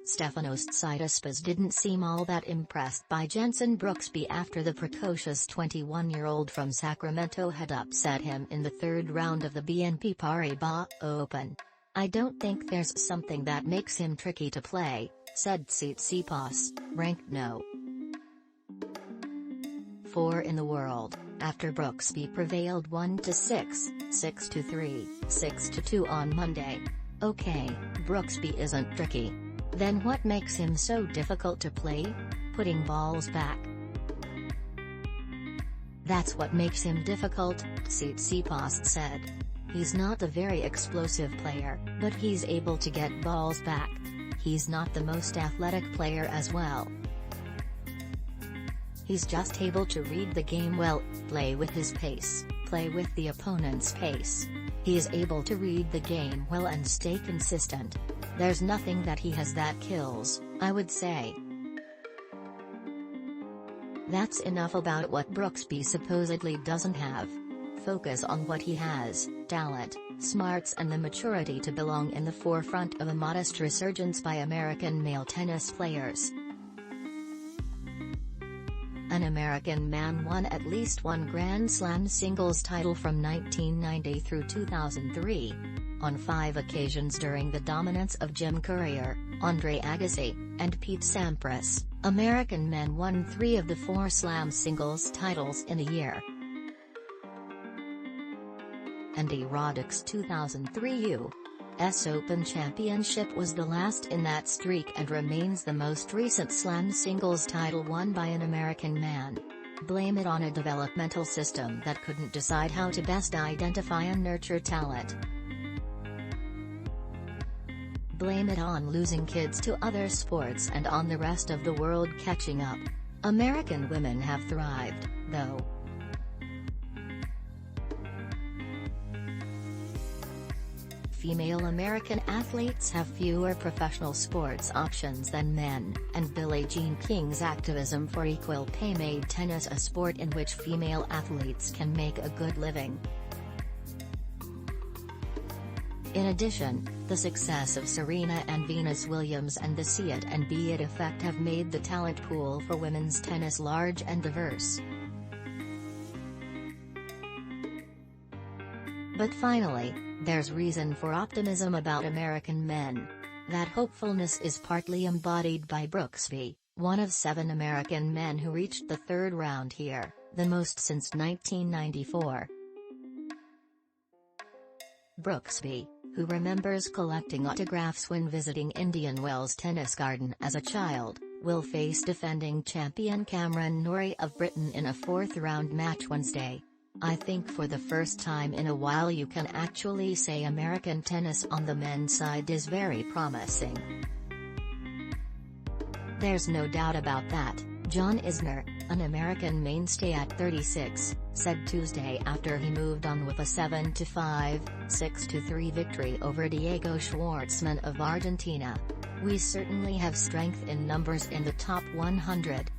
Stefanos Tsitispas didn't seem all that impressed by Jenson Brooksby after the precocious 21-year-old from Sacramento had upset him in the third round of the BNP Paribas Open. "I don't think there's something that makes him tricky to play," said Tsitsipas, ranked no. 4 in the world, after Brooksby prevailed 1-6, 6-3, 6-2 on Monday. "Okay, Brooksby isn't tricky. Then what makes him so difficult to play? Putting balls back. That's what makes him difficult," Tsitsipas said. "He's not a very explosive player, but he's able to get balls back. He's not the most athletic player as well. He's just able to read the game well, play with his pace, play with the opponent's pace. He is able to read the game well and stay consistent. There's nothing that he has that kills, I would say." That's enough about what Brooksby supposedly doesn't have. Focus on what he has: talent, smarts and the maturity to belong in the forefront of a modest resurgence by American male tennis players. An American man won at least one Grand Slam singles title from 1990 through 2003. On 5 occasions during the dominance of Jim Courier, Andre Agassi, and Pete Sampras, American men won 3 of the 4 Slam singles titles in a year. Andy Roddick's 2003 U.S. Open championship was the last in that streak and remains the most recent Slam singles title won by an American man. Blame it on a developmental system that couldn't decide how to best identify and nurture talent. Blame it on losing kids to other sports and on the rest of the world catching up. American women have thrived, though. Female American athletes have fewer professional sports options than men, and Billie Jean King's activism for equal pay made tennis a sport in which female athletes can make a good living. In addition, the success of Serena and Venus Williams and the see it and be it effect have made the talent pool for women's tennis large and diverse. But finally, there's reason for optimism about American men. That hopefulness is partly embodied by Brooksby, one of 7 American men who reached the third round here, the most since 1994. Brooksby, who remembers collecting autographs when visiting Indian Wells Tennis Garden as a child, will face defending champion Cameron Norrie of Britain in a 4th-round match Wednesday. "I think for the first time in a while you can actually say American tennis on the men's side is very promising. There's no doubt about that," John Isner, an American mainstay at 36, said Tuesday after he moved on with a 7-5, 6-3 victory over Diego Schwartzman of Argentina. "We certainly have strength in numbers in the top 100.